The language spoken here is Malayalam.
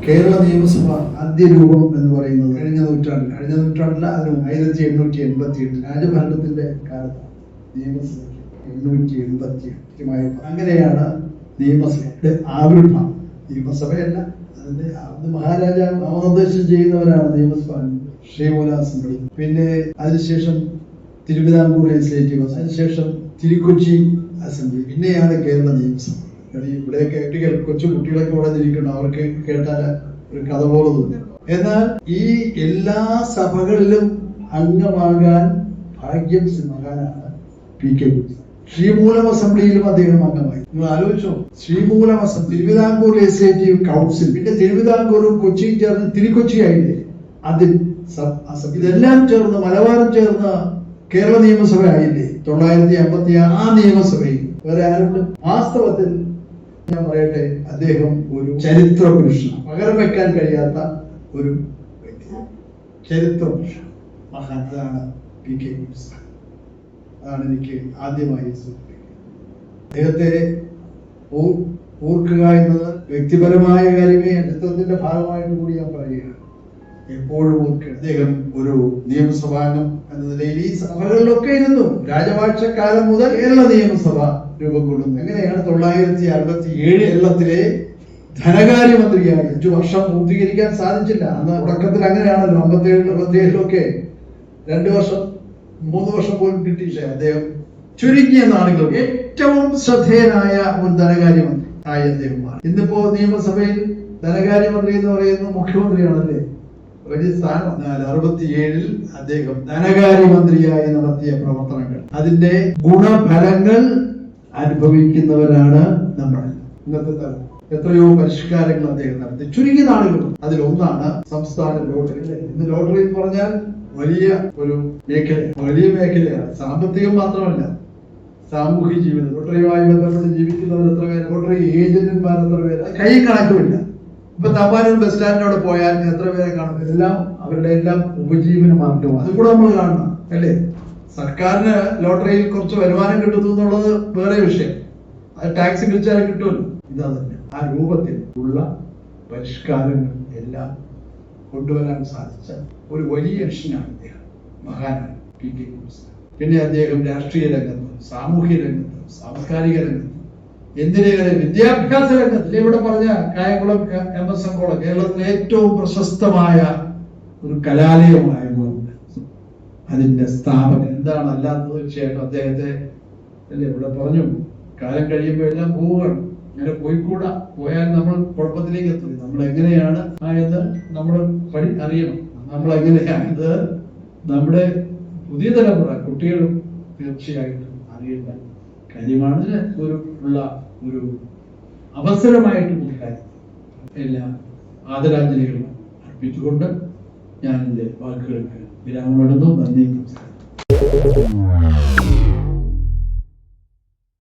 കേരള നിയമസഭ ആദ്യ രൂപം എന്ന് പറയുന്നത് കഴിഞ്ഞ നൂറ്റാണ്ടില്ല അതിന് 1888 രാജഭരണത്തിന്റെ കാലത്താണ് നിയമസഭയ്ക്ക് 888 അങ്ങനെയാണ് നിയമസഭയുടെ ആവിർഭാവം. നിയമസഭയല്ല, അതിന്റെ മഹാരാജാവ് നാമനിർദ്ദേശം ചെയ്യുന്നവരാണ് നിയമസഭ, ശ്രീമൂല അസംബ്ലി. പിന്നെ അതിനുശേഷം തിരുവിതാംകൂർ ലെജിസ്ലേറ്റീവ്, അതിനുശേഷം തിരുക്കൊച്ചി അസംബ്ലി, പിന്നെയാണ് കേരള നിയമസഭ. ഇവിടെ കേട്ട് കൊച്ചു കുട്ടികളൊക്കെ ഇവിടെ ഇരിക്കണം, അവർക്ക് കേട്ടാൽ ഒരു കഥ പോലെ തോന്നും. എന്നാൽ ഈ എല്ലാ സഭകളിലും അംഗമാകാൻ ഭാഗ്യം സിംഹാനാണ് പി.കെ. കുര്യൻ. ശ്രീമൂലം അസംബ്ലിയിലും അദ്ദേഹം അംഗമായി. നിങ്ങൾ ആലോചിച്ചോ, Sreemoolam assembly, Thiruvithamkoor legislative council, പിന്നെ തിരുവിതാംകൂറും കൊച്ചിയും ചേർന്ന് തിരുക്കൊച്ചി ആയില്ലേ, അതിൽ ഇതെല്ലാം ചേർന്ന് മലബാറും ചേർന്ന് കേരള നിയമസഭ ആയില്ലേ 956. ആ നിയമസഭയിൽ വേറെ ആരുണ്ട്? വാസ്തവത്തിൽ ഞാൻ പറയട്ടെ, അദ്ദേഹം ഒരു ചരിത്ര പുരുഷനാണ്, പകരം വെക്കാൻ കഴിയാത്ത ഒരു വ്യക്തി, ചരിത്ര പുരുഷൻ, മഹാൻ. അതാണ് പി.കെ. കുര്യൻ. അതാണ് എനിക്ക് ആദ്യമായി അദ്ദേഹത്തെ ഓർക്കുക എന്നത് വ്യക്തിപരമായ കാര്യമേ ചരിത്രത്തിന്റെ ഭാഗമായിട്ട് കൂടി ഞാൻ പറയുകയാണ്. എപ്പോഴും ഓർക്കുക, അദ്ദേഹം ഒരു നിയമസഭാംഗം എന്ന നിലയിൽ ഈ സഭകളിലൊക്കെ ഇരുന്നു. രാജവാഴ്ചക്കാലം മുതൽ കേരള നിയമസഭ രൂപം കൊള്ളുന്നു. എങ്ങനെയാണ് 967 കേരളത്തിലെ ധനകാര്യമന്ത്രിയായി 5 വർഷം പൂർത്തീകരിക്കാൻ സാധിച്ചില്ല. അന്ന് തുടക്കത്തിൽ അങ്ങനെയാണല്ലോ, 57-57 2 വർഷം 3 വർഷം പോലും കിട്ടിയില്ല. അദ്ദേഹം ചുരുങ്ങിയ നാളുകൾ ഏറ്റവും ശ്രദ്ധേയനായ ഒരു ധനകാര്യമന്ത്രി ആയി അദ്ദേഹം മാറി. ഇന്നിപ്പോ നിയമസഭയിൽ ധനകാര്യമന്ത്രി എന്ന് പറയുന്നത് മുഖ്യമന്ത്രിയാണല്ലേ, വലിയ സ്ഥാനം. 67 അദ്ദേഹം ധനകാര്യമന്ത്രിയായി നടത്തിയ പ്രവർത്തനങ്ങൾ, അതിന്റെ ഗുണഫലങ്ങൾ അനുഭവിക്കുന്നവരാണ് നമ്മൾ. ഇന്നത്തെ തലം എത്രയോ പരിഷ്കാരങ്ങൾ അദ്ദേഹം നടത്തി ചുരുങ്ങിയ നാളുകൾ. അതിലൊന്നാണ് സംസ്ഥാന ലോട്ടറി. ഇന്ന് ലോട്ടറി എന്ന് പറഞ്ഞാൽ വലിയ ഒരു വലിയ മേഖലയാണ്. സാമ്പത്തികം മാത്രമല്ല, സാമൂഹ്യ ജീവിതം. ലോട്ടറിയുമായി ബന്ധപ്പെട്ട് ജീവിക്കുന്നവർ എത്ര പേര്, ലോട്ടറി ഏജന്റുമാർ എത്ര പേര്, കൈ കണക്കുമില്ല. ഇപ്പൊ തമ്പാനൂർ ബസ് സ്റ്റാൻഡിനോട് പോയാൽ എത്ര പേരെ കാണും? എല്ലാം അവരുടെ എല്ലാം ഉപജീവന മാർഗമാണ്. അതും കൂടെ നമ്മൾ കാണണം, അല്ലേ? സർക്കാരിന് ലോട്ടറിയിൽ കുറച്ച് വരുമാനം കിട്ടുന്നു എന്നുള്ളത് വേറെ വിഷയം, അത് ടാക്സ് കിഴിച്ചാൽ കിട്ടുമല്ലോ. ഇതല്ല, ആ രൂപത്തിൽ ഉള്ള പരിഷ്കാരങ്ങൾ എല്ലാം കൊണ്ടുവരാൻ സാധിച്ച ഒരു വലിയ മനുഷ്യനാണ് അദ്ദേഹം, മഹാനാണ് പി.കെ. കുര്യൻ. പിന്നെ അദ്ദേഹം രാഷ്ട്രീയ രംഗത്ത്, സാമൂഹ്യ രംഗത്ത്, സാംസ്കാരിക രംഗത്ത്, എന്തിനേറെ വിദ്യാഭ്യാസ രംഗത്ത്, ഇവിടെ പറഞ്ഞ കായംകുളം എം.എസ്.എം. കോളേജ് കേരളത്തിലെ ഏറ്റവും പ്രശസ്തമായ ഒരു കലാലയമായ അതിന്റെ സ്ഥാപകൻ. എന്താണ് അല്ലാത്തത്? തീർച്ചയായിട്ടും അദ്ദേഹത്തെ അല്ലേ ഇവിടെ പറഞ്ഞു, കാലം കഴിയുമ്പോൾ എല്ലാം പോവുകയാണ്. അങ്ങനെ പോയിക്കൂടാ, പോയാൽ നമ്മൾ കുഴപ്പത്തിലേക്ക് എത്തും. നമ്മൾ എങ്ങനെയാണ് ആയത് നമ്മൾ അറിയണം. നമ്മൾ എങ്ങനെയായത് നമ്മുടെ പുതിയ തലമുറ കുട്ടികളും തീർച്ചയായിട്ടും അറിയേണ്ട കാര്യമാണ്. ഒരു അവസരമായിട്ട് എല്ലാ ആദരാഞ്ജലികളും അർപ്പിച്ചുകൊണ്ട് ഞാൻ എൻ്റെ വാക്കുകൾക്ക് വിരാമമിടുന്നു. നന്ദി, നമസ്കാരം.